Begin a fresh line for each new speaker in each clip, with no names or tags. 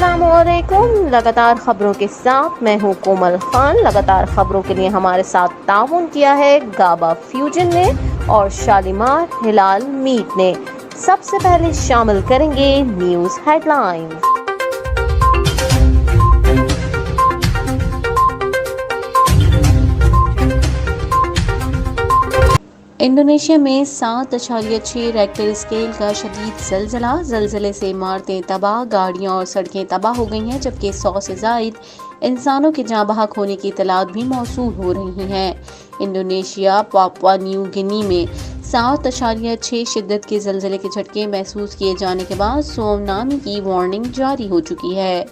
अस्सलाम वालेकुम। लगातार खबरों के साथ मैं हूँ कोमल खान। लगातार खबरों के लिए हमारे साथ ताउन किया है गाबा फ्यूजन ने और शालीमार हिलाल मीट ने। सबसे पहले शामिल करेंगे न्यूज़ हेडलाइंस। इंडोनेशिया में 7.6 रेक्टर स्केल का शदीद ज़लज़ले से इमारतें तबाह, गाड़ियां और सड़कें तबाह हो गई हैं, जबकि 100 से ज़ायद इंसानों के जाँ बहक होने की इतलात भी मौसूल हो रही हैं। इंडोनेशिया पापुआ न्यू गिनी में 7.6 शिद्दत के ज़लज़ले के झटके महसूस किए जाने के बाद सुनामी की वार्निंग जारी हो चुकी है।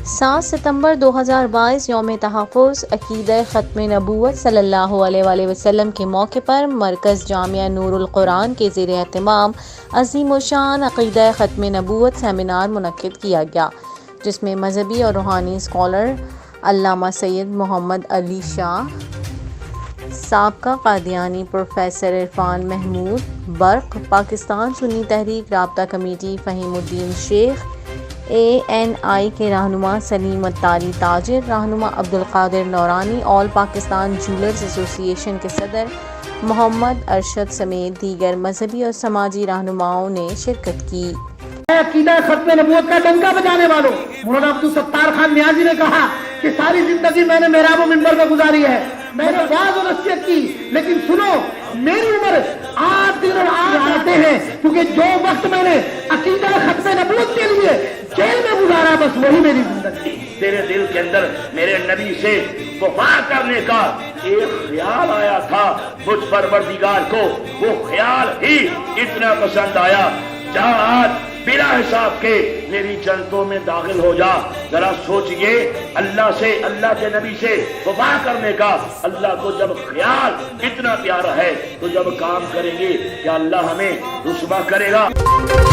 7 सितंबर 2022 यौम तहफ़्फ़ुज़ अक़ीदा ख़त्म नबूवत सल्लल्लाहु अलैहि वसल्लम के मौके पर मरकज़ जामिया नूरुल कुरान के ज़ेर एहतमाम अज़ीम शान अक़ीदा ख़त्म नबूवत सेमिनार मुनक़्क़िद किया गया, जिसमें मजहबी और रूहानी स्कॉलर अल्लामा सैयद मोहम्मद अली शाह, साबका कादियानी प्रोफेसर इरफान महमूद बर्क, पाकिस्तान सुन्नी तहरीक राब्ता कमेटी फ़हीमुद्दीन शेख, ANI के रहनुमा सलीम अत्तारी ताजिर, रहनुमा Abdul Qadir नौरानी, all Pakistan jewellers association के सदर मोहम्मद अरशद समेत दीगर मजहबी और समाजी रहनुमाओं ने शिरकत की।
अक़ीदा ख़त्म नबूवत का डंका बजाने वालों, मौलाना अब्दुल सत्तार खान नियाज़ी ने कहा कि सारी जिंदगी मैंने मेहराब व मिंबर में गुजारी है, मैंने वाज़ और नसीहत की, लेकिन सुनो मेरी उम्र 8 दिन और 8 रातें हैं, क्योंकि जो वक्त मैंने अक़ीदा ख़त्म नबूवत के लिए जेल में गुजारा, बस वही मेरी जिंदगी।
तेरे दिल के अंदर मेरे नबी से वफा करने का एक ख्याल आया था, मुझ परवरदिगार को वो ख्याल ही इतना पसंद आया, जा आज बिना हिसाब के मेरी जन्नतों में दाखिल हो जा। जरा सोचिए, अल्लाह से, अल्लाह के नबी से वफा करने का अल्लाह को जब ख्याल इतना प्यारा है, तो जब काम करेंगे क्या अल्लाह हमें रुस्वा करेगा?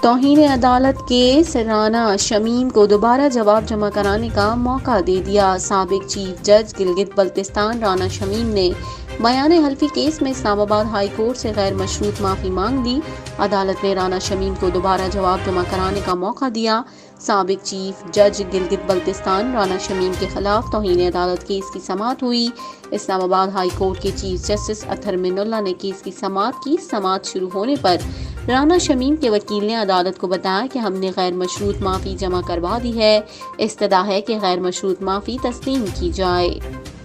तौहीन अदालत केस राना शमीम को दोबारा जवाब जमा कराने का मौका दे दिया। साबिक चीफ जज गिलगित बल्तिस्तान राना शमीम ने बयान हल्फी केस में इस्लामाबाद हाई कोर्ट से गैर मशरूत माफ़ी मांग दी। अदालत ने राना शमीम को दोबारा जवाब जमा कराने का मौका दिया। साबिक चीफ जज गिलगित बल्तिस्तान राना शमीम के खिलाफ तौहीन अदालत केस की समाअत हुई। इस्लामाबाद हाई कोर्ट के चीफ जस्टिस अतहर मिनुल्लाह ने केस की समाअत की। समाअत शुरू होने पर राना शमीम के वकील ने अदालत को बताया कि हमने गैर मशरूत माफ़ी जमा करवा दी है, इस्तदा है कि गैर मशरूत माफ़ी तस्लीम की जाए।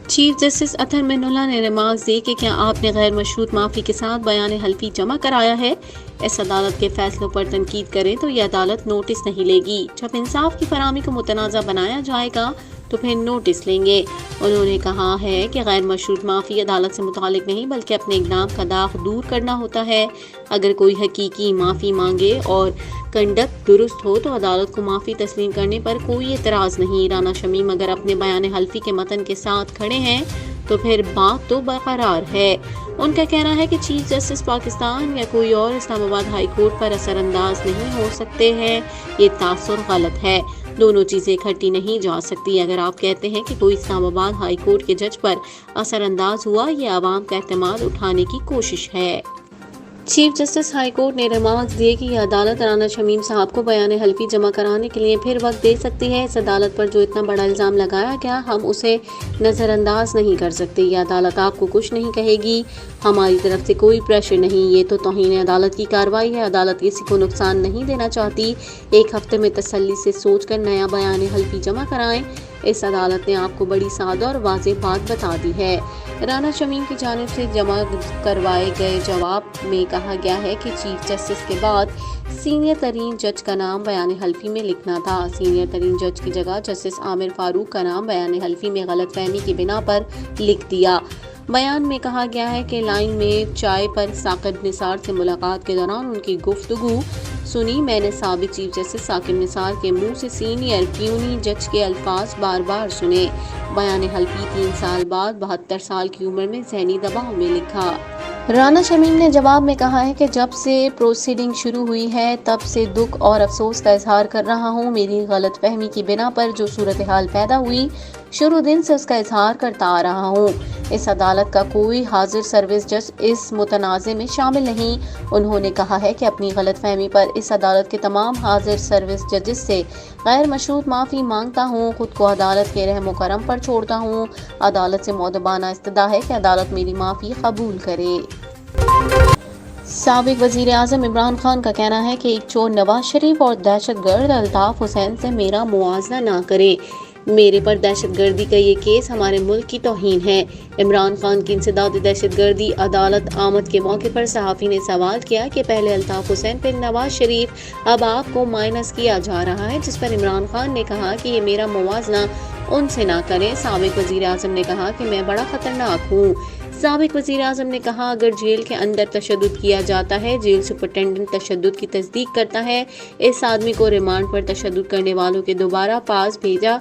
चीफ जस्टिस अतहर मिनुल्लाह ने रिमार्क्स दिए कि क्या आपने गैर मशरूत माफ़ी के साथ बयान हल्फी जमा कराया है? इस अदालत के फैसलों पर तनकीद करें तो ये अदालत नोटिस नहीं लेगी। जब इंसाफ की फराहमी को मुतनाज़ा बनाया जाएगा तो फिर नोटिस लेंगे। उन्होंने कहा है कि गैर मशरूत माफ़ी अदालत से मुतालिक नहीं, बल्कि अपने इक़दाम का दाग दूर करना होता है। अगर कोई हकीकी माफ़ी मांगे और कंडक्ट दुरुस्त हो तो अदालत को माफ़ी तस्लीम करने पर कोई एतराज़ नहीं। राना शमीम अगर अपने बयान हल्फी के मतन के साथ खड़े हैं तो फिर बात तो बरकरार है। उनका कहना है कि चीफ जस्टिस पाकिस्तान या कोई और इस्लामाबाद हाई कोर्ट पर असरअंदाज नहीं हो सकते हैं। ये तासुर गलत है, दोनों चीज़ें इकट्ठी नहीं जा सकती। अगर आप कहते हैं कि कोई इस्लामाबाद हाई कोर्ट के जज पर असरअंदाज हुआ, ये आवाम का एतमाद उठाने की कोशिश है। चीफ जस्टिस हाई कोर्ट ने रिमार्क्स दिए कि यह अदालत राना शमीम साहब को बयान हल्फी जमा कराने के लिए फिर वक्त दे सकती है। इस अदालत पर जो इतना बड़ा इल्ज़ाम लगाया गया, हम उसे नज़रअंदाज नहीं कर सकते। यह अदालत आपको कुछ नहीं कहेगी, हमारी तरफ से कोई प्रेशर नहीं। ये तो तौहीन अदालत की कार्रवाई है। अदालत किसी को नुकसान नहीं देना चाहती। एक हफ्ते में तसल्ली से सोच कर नया बयान हल्फी जमा कराएं। इस अदालत ने आपको बड़ी सादा और वाज़ेह बात बता दी है। राना शमीम की जानिब से जमा करवाए गए जवाब में कहा गया है कि चीफ जस्टिस के बाद सीनियर तरीन जज का नाम बयान हल्फी में लिखना था। सीनियर तरीन जज की जगह जस्टिस आमिर फारूक का नाम बयान हल्फी में गलतफहमी की बिना पर लिख दिया। बयान में कहा गया है कि लाइन में चाय पर साकिब निसार से मुलाकात के दौरान उनकी गुफ्तगू सुनी। मैंने साबिक चीफ जस्टिस साकिब निसार के मुंह से सीनियर प्यूनी जज के अल्फाज बार बार सुने। बयान हल्फी 3 साल बाद 72 साल की उम्र में ज़हनी दबाव में लिखा। राना शमीम ने जवाब में कहा है कि जब से प्रोसीडिंग शुरू हुई है तब से दुख और अफसोस का इजहार कर रहा हूँ। मेरी गलत फहमी की बिना पर जो सूरत हाल पैदा हुई, شروع دن سے اس کا اظہار کرتا آ رہا ہوں۔ اس عدالت کا کوئی حاضر سروس جج اس متنازع میں شامل نہیں۔ انہوں نے کہا ہے کہ اپنی غلط فہمی پر اس عدالت کے تمام حاضر سروس ججز سے غیر مشروط معافی مانگتا ہوں، خود کو عدالت کے رحم و کرم پر چھوڑتا ہوں۔ عدالت سے مؤدبانہ استدعا ہے کہ عدالت میری معافی قبول کرے۔ سابق وزیر اعظم عمران خان کا کہنا ہے کہ ایک چور نواز شریف اور دہشت گرد الطاف حسین سے میرا موازنہ نہ کرے۔ میرے پر دہشت گردی کا یہ کیس ہمارے ملک کی توہین ہے۔ عمران خان کی انسداد دہشت گردی عدالت آمد کے موقع پر صحافی نے سوال کیا کہ پہلے الطاف حسین پھر نواز شریف، اب آپ کو مائنس کیا جا رہا ہے، جس پر عمران خان نے کہا کہ یہ میرا موازنہ ان سے نہ کریں۔ سابق وزیر اعظم نے کہا کہ میں بڑا خطرناک ہوں۔ سابق وزیر اعظم نے کہا اگر جیل کے اندر تشدد کیا جاتا ہے، جیل سپرنٹنڈنٹ تشدد کی تصدیق کرتا ہے، اس آدمی کو ریمانڈ پر تشدد کرنے والوں کے دوبارہ پاس بھیجا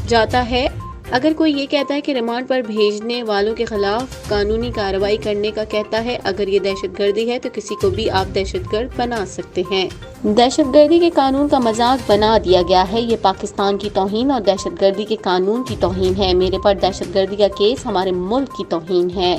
جاتا ہے۔ اگر کوئی یہ کہتا ہے کہ ریمانڈ پر بھیجنے والوں کے خلاف قانونی کارروائی کرنے کا کہتا ہے، اگر یہ دہشت گردی ہے تو کسی کو بھی آپ دہشت گرد بنا سکتے ہیں۔ دہشت گردی کے قانون کا مذاق بنا دیا گیا ہے۔ یہ پاکستان کی توہین اور دہشت گردی کے قانون کی توہین ہے۔ میرے پر دہشت گردی کا کیس ہمارے ملک کی توہین ہے۔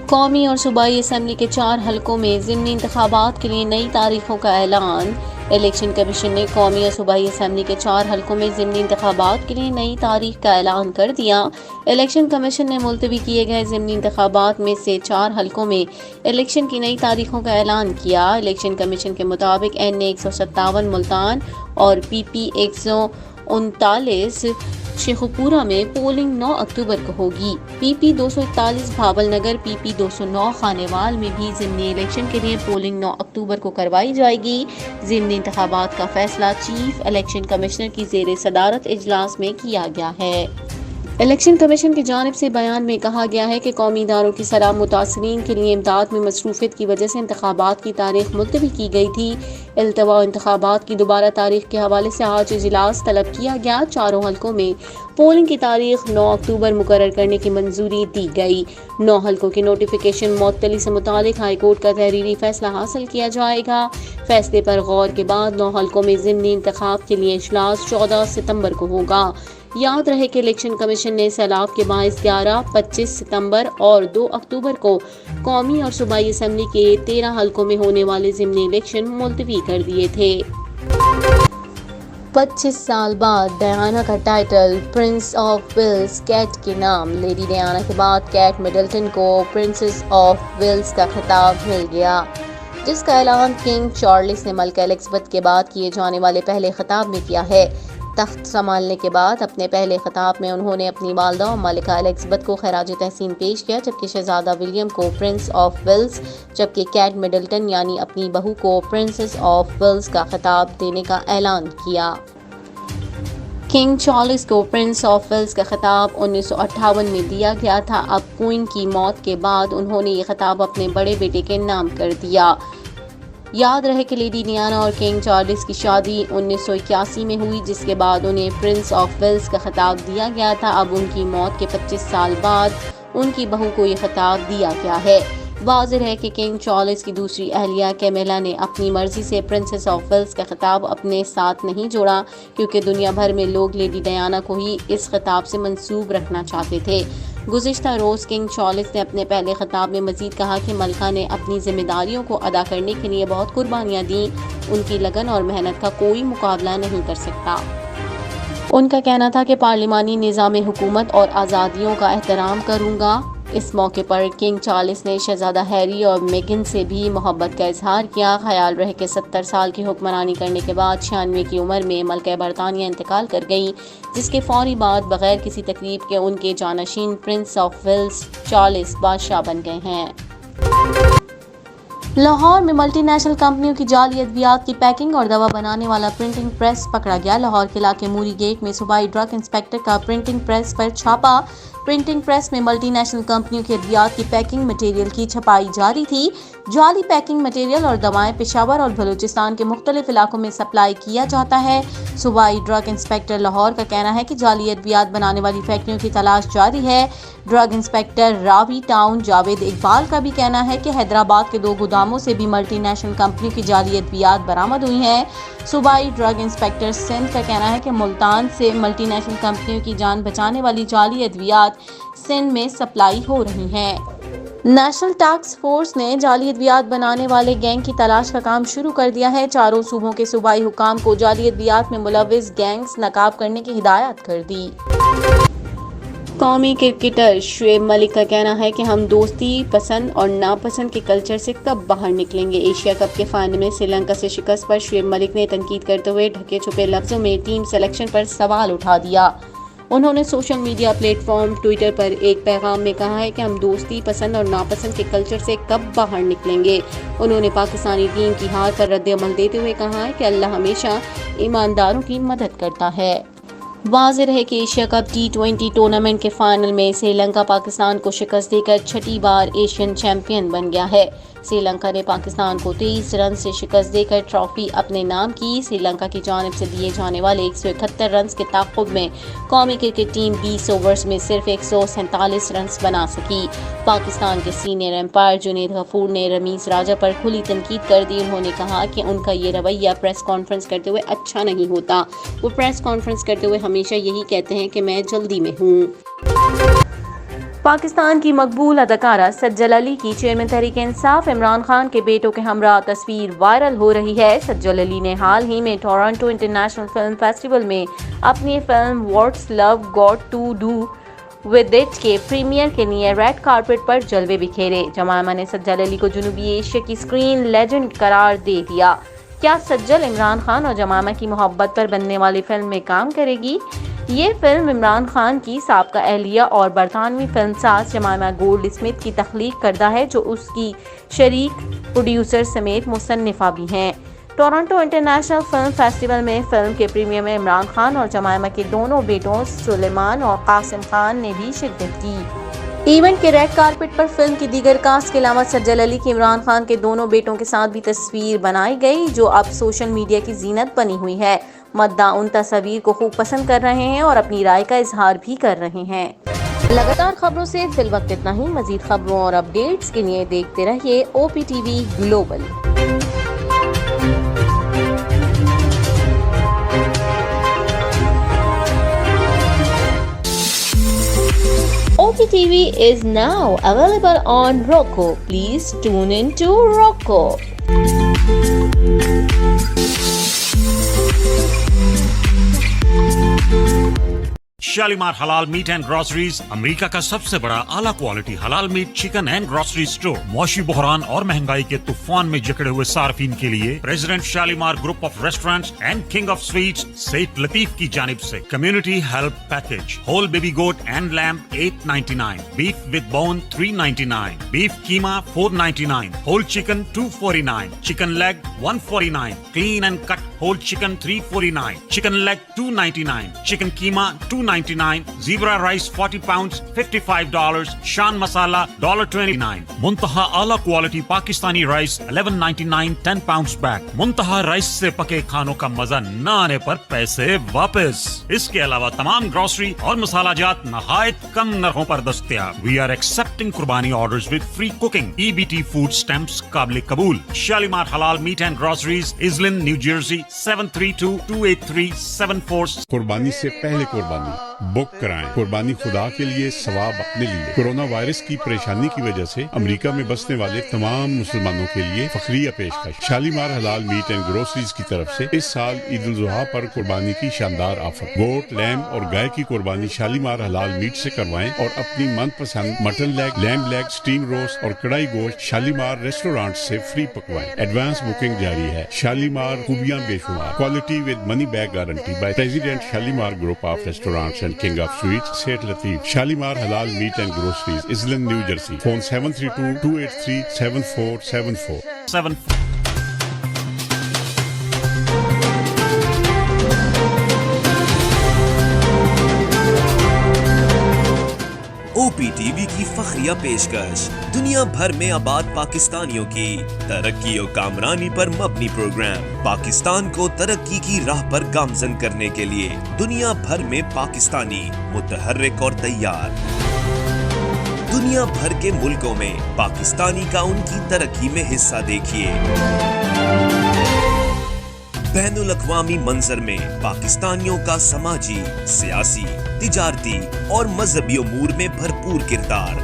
قومی اور صوبائی اسمبلی کے 4 حلقوں میں ضمنی انتخابات کے لیے نئی تاریخوں کا اعلان۔ الیکشن کمیشن نے قومی اور صوبائی اسمبلی کے 4 حلقوں میں ضمنی انتخابات کے لیے نئی تاریخ کا اعلان کر دیا۔ الیکشن کمیشن نے ملتوی کیے گئے ضمنی انتخابات میں سے 4 حلقوں میں الیکشن کی نئی تاریخوں کا اعلان کیا۔ الیکشن کمیشن کے مطابق NA 157 ملتان اور PP 139 شیخوپورہ میں پولنگ 9 اکتوبر کو ہوگی۔ PP 241 بھاول نگر، PP 209 خانیوال میں بھی ضمنی الیکشن کے لیے پولنگ 9 اکتوبر کو کروائی جائے گی۔ ضمنی انتخابات کا فیصلہ چیف الیکشن کمشنر کی زیر صدارت اجلاس میں کیا گیا ہے۔ الیکشن کمیشن کی جانب سے بیان میں کہا گیا ہے کہ قومی اداروں کی شرح متاثرین کے لیے امداد میں مصروفیت کی وجہ سے انتخابات کی تاریخ ملتوی کی گئی تھی۔ التوا انتخابات کی دوبارہ تاریخ کے حوالے سے آج اجلاس طلب کیا گیا۔ 4 حلقوں میں پولنگ کی تاریخ 9 اکتوبر مقرر کرنے کی منظوری دی گئی۔ 9 حلقوں کی نوٹیفیکیشن معطلی سے متعلق ہائی کورٹ کا تحریری فیصلہ حاصل کیا جائے گا۔ فیصلے پر غور کے بعد 9 حلقوں میں ضمنی انتخاب کے لیے اجلاس 14 ستمبر کو ہوگا۔ یاد رہے کہ الیکشن کمیشن نے سیلاب کے باعث 11، 25 ستمبر اور 2 اکتوبر کو قومی اور صوبائی اسمبلی کے 13 حلقوں میں ہونے والے ضمنی الیکشن ملتوی کر دیے تھے۔ 25 سال بعد ڈیانا کا title prince of Wales Kate کے نام۔ لیڈی ڈیانا کے بعد کیٹ مڈلٹن کو پرنسس آف ویلز کا خطاب مل گیا، جس کا اعلان کنگ چارلس نے ملکہ ایلزبتھ کے بعد کیے جانے والے پہلے خطاب میں کیا ہے۔ تخت سنبھالنے کے بعد اپنے پہلے خطاب میں انہوں نے اپنی والدہ اور ملکہ ایلزبتھ کو خراج تحسین پیش کیا، جبکہ شہزادہ ولیم کو پرنس آف ویلز، جبکہ کیٹ مڈلٹن یعنی اپنی بہو کو پرنسس آف ویلز کا خطاب دینے کا اعلان کیا۔ کنگ چارلس کو پرنس آف ویلز کا خطاب 1958 میں دیا گیا تھا۔ اب کوئن کی موت کے بعد انہوں نے یہ خطاب اپنے بڑے بیٹے کے نام کر دیا۔ یاد رہے کہ لیڈی ڈیانا اور کنگ چارلس کی شادی 1981 میں ہوئی، جس کے بعد انہیں پرنس آف ویلز کا خطاب دیا گیا تھا۔ اب ان کی موت کے 25 سال بعد ان کی بہو کو یہ خطاب دیا گیا ہے۔ واضح ہے کہ کنگ چارلس کی دوسری اہلیہ کیمیلا نے اپنی مرضی سے پرنسس آف ویلز کا خطاب اپنے ساتھ نہیں جوڑا، کیونکہ دنیا بھر میں لوگ لیڈی ڈیانا کو ہی اس خطاب سے منسوب رکھنا چاہتے تھے۔ گزشتہ روز کنگ چارلس نے اپنے پہلے خطاب میں مزید کہا کہ ملکہ نے اپنی ذمہ داریوں کو ادا کرنے کے لیے بہت قربانیاں دیں، ان کی لگن اور محنت کا کوئی مقابلہ نہیں کر سکتا۔ ان کا کہنا تھا کہ پارلیمانی نظام حکومت اور آزادیوں کا احترام کروں گا۔ اس موقع پر کنگ چارلس نے شہزادہ ہیری اور میگن سے بھی محبت کا اظہار کیا۔ خیال رہے کہ 70 سال کی حکمرانی کرنے کے بعد 96 کی عمر میں ملکہ برطانیہ انتقال کر گئیں، جس کے فوری بعد بغیر کسی تقریب کے ان کے جانشین پرنس آف ویلز چارلس بادشاہ بن گئے ہیں۔ لاہور میں ملٹی نیشنل کمپنیوں کی جعلی ادویات کی پیکنگ اور دوا بنانے والا پرنٹنگ پریس پکڑا گیا۔ لاہور کے علاقے موری گیٹ میں صوبائی ڈرگ انسپکٹر کا پرنٹنگ پریس پر چھاپا۔ प्रिंटिंग प्रेस में मल्टीनेशनल कंपनियों की अद्वियात की पैकिंग मटेरियल की छपाई जारी थी। जाली पैकिंग मटेरियल और दवाएं पेशावर और बलूचिस्तान के मुख्तलिफ इलाकों में सप्लाई किया जाता है। सूबाई ड्रग इंस्पेक्टर लाहौर का कहना है कि जाली अद्वियात बनाने वाली फैक्ट्रियों की तलाश जारी है। Drug inspector Ravi town Javed Iqbal का भी कहना है कि हैदराबाद के 2 गोदामों से भी मल्टीनेशनल कंपनियों की जाली अद्वियात बरामद हुई हैं। सूबाई ड्रग इंस्पेक्टर सिंध का कहना है कि मुल्तान से मल्टीनेशनल कंपनियों की जान बचाने वाली जाली अद्वियात सिंध में सप्लाई हो रही हैं। नेशनल टास्क फोर्स ने जाली अद्वियात बनाने वाले गैंग की तलाश का काम शुरू कर दिया है। चारों सूबों के सूबाई हुकाम को जाली अद्वियात में मुलव्विस गैंग्स नकाब करने की हिदायत कर दी। कौमी क्रिकेटर शुएब मलिक का कहना है कि हम दोस्ती पसंद और नापसंद के कल्चर से कब बाहर निकलेंगे। एशिया कप के फाइनल में श्रीलंका से शिकस्त पर शुएब मलिक ने तनकीद करते हुए ढके छुपे लफ्जों में टीम सिलेक्शन पर सवाल उठा दिया। उन्होंने सोशल मीडिया प्लेटफॉर्म ट्विटर पर एक पैगाम में कहा है कि हम दोस्ती पसंद और नापसंद के कल्चर से कब बाहर निकलेंगे। उन्होंने पाकिस्तानी टीम की हार पर रद्द-ए-अमल देते हुए कहा है कि अल्लाह हमेशा ईमानदारों की मदद करता है। वाज़ेह है कि एशिया कप T20 टूर्नामेंट के फाइनल में श्रीलंका पाकिस्तान को शिकस्त देकर छठी बार एशियन चैंपियन बन गया है। श्रीलंका ने पाकिस्तान को 23 रन से शिकस्त देकर ट्रॉफी अपने नाम की। श्रीलंका की जानिब से दिए जाने वाले 171 रन के ताक़ुब में कौमी क्रिकेट टीम 20 ओवर्स में सिर्फ 147 रन बना सकी। पाकिस्तान के सीनियर एम्पायर जुनैद गफूर ने रमीज राजा पर खुली तनकीद कर दी। उन्होंने कहा कि उनका ये रवैया प्रेस कॉन्फ्रेंस करते हुए अच्छा नहीं होता। वो प्रेस कॉन्फ्रेंस करते हुए हमेशा यही कहते हैं कि मैं जल्दी में हूँ। पाकिस्तान की मकबूल अदाकारा सज्जल अली की चेयरमैन तहरीक इंसाफ इमरान खान के बेटों के हमरा तस्वीर वायरल हो रही है। सज्जल अली ने हाल ही में टोरंटो इंटरनेशनल फिल्म फेस्टिवल में अपनी film what's love got to do with it के प्रीमियर के लिए रेड कारपेट पर जलवे बिखेरे। जमायमा ने सज्जल अली को जनूबी एशिया की स्क्रीन लेजेंड करार दे दिया। क्या सज्जल इमरान खान और जमायमा की मोहब्बत पर बनने वाली फिल्म में काम करेगी? ये फिल्म इमरान खान की साबका अहलिया और बरतानवी फिल्मसाज जमायमा गोल्ड स्मिथ की तख्लीक करदा है, जो उसकी शरीक प्रोड्यूसर समेत मुसन्निफा भी हैं। टोरंटो इंटरनेशनल फिल्म फेस्टिवल में फिल्म के प्रीमियर में इमरान खान और जमायमा के दोनों बेटों सुलेमान और कासिम खान ने भी शिरकत की। इवेंट के रेड कारपेट पर फिल्म की दीगर कास्ट के अलावा सज्जल अली की इमरान खान के दोनों बेटों के साथ भी तस्वीर बनाई गई, जो अब सोशल मीडिया की जीनत बनी हुई है। मद्दा उन तस्वीर को खूब पसंद कर रहे हैं और अपनी राय का इजहार भी कर रहे हैं। लगातार खबरों से फिल वक्त इतना ही। मजीद खबरों और अपडेट्स के लिए देखते रहिए OPTV global. OPTV is now available on Roku. Please tune in to Roku.
Shalimar हलाल मीट एंड ग्रोसरीज अमेरिका का सबसे बड़ा आला क्वालिटी हलाल meat chicken and grocery store. मौशी बहरान और महंगाई के तूफान में जकड़े हुए सार्फिन के लिए president Shalimar group of restaurants and king of sweets Seth Latif की जानिब से community help package. Whole baby goat and lamb $8.99, beef with bone $3.99, beef keema $4.99, whole chicken $2.49, chicken leg $1.49, clean and cut whole chicken $3.49, chicken leg $2.99, chicken keema $2.99, zebra rice 40 pounds $55, शान मसाला $1.29, मुंतहा आला quality Pakistani rice $11.99 10 pounds bag. मुंतहा rice से पके खानों का मजा न आने पर पैसे वापस। इसके अलावा तमाम ग्रोसरी और मसाला जात नहायत कम नरखों पर दस्तयाब। वी आर एक्सेप्टिंग कुर्बानी orders with free cooking. EBT food stamps काबिल कबूल। शालीमार हलाल meat and groceries, Iselin New Jersey 73228374।
कुर्बानी से पहले कुर्बानी बुक कराएं। कुर्बानी खुदा के लिए, सवाब अपने लिए। कोरोना वायरस की परेशानी की वजह से अमेरिका में बसने वाले तमाम मुसलमानों के लिए फखरिया पेशकश। शालीमार हलाल मीट एंड ग्रोसरीज की तरफ से इस साल ईद उल जुहा पर कुर्बानी की शानदार ऑफर। गोट, लैम्ब और गाय की कुर्बानी शालीमार हलाल मीट से करवाएं और अपनी मनपसंद mutton leg, lamb leg, steam roast और कढ़ाई गोश्त शालीमार रेस्टोरेंट से फ्री पकवाएं। एडवांस बुकिंग जारी है। शालीमार खूबियां बेशुमार। Quality with money back guarantee by president Shalimar group of restaurants and king of sweets Seth Latif. Shalimar हलाल meat and groceries, Iselin New Jersey. Phone 7322837474।
OPTV کی فخریہ پیشکش دنیا بھر میں آباد پاکستانیوں کی ترقی و کامرانی پر مبنی پروگرام پاکستان کو ترقی کی راہ پر گامزن کرنے کے لیے دنیا بھر میں پاکستانی متحرک اور تیار دنیا بھر کے ملکوں میں پاکستانی کا ان کی ترقی میں حصہ دیکھیے بین الاقوامی منظر میں پاکستانیوں کا سماجی، سیاسی، تجارتی اور مذہبی امور میں بھرپور کردار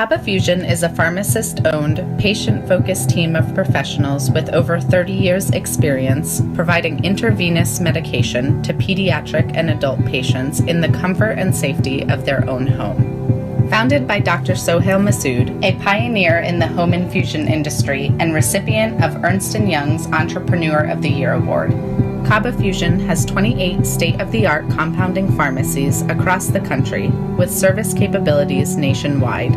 Kaba Fusion is a pharmacist-owned, patient-focused team of professionals with over 30 years' experience providing intravenous medication to pediatric and adult patients in the comfort and safety of their own home. Founded by Dr. Sohail Masood, a pioneer in the home infusion industry and recipient of Ernst & Young's Entrepreneur of the Year Award, Kaba Fusion has 28 state-of-the-art compounding pharmacies across the country with service capabilities nationwide.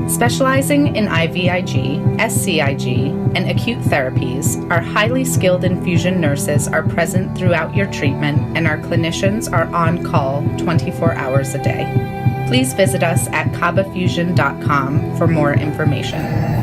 Specializing in IVIG, SCIG, and acute therapies, our highly skilled infusion nurses are present throughout your treatment and our clinicians are on call 24 hours a day. Please visit us at kabafusion.com for more information.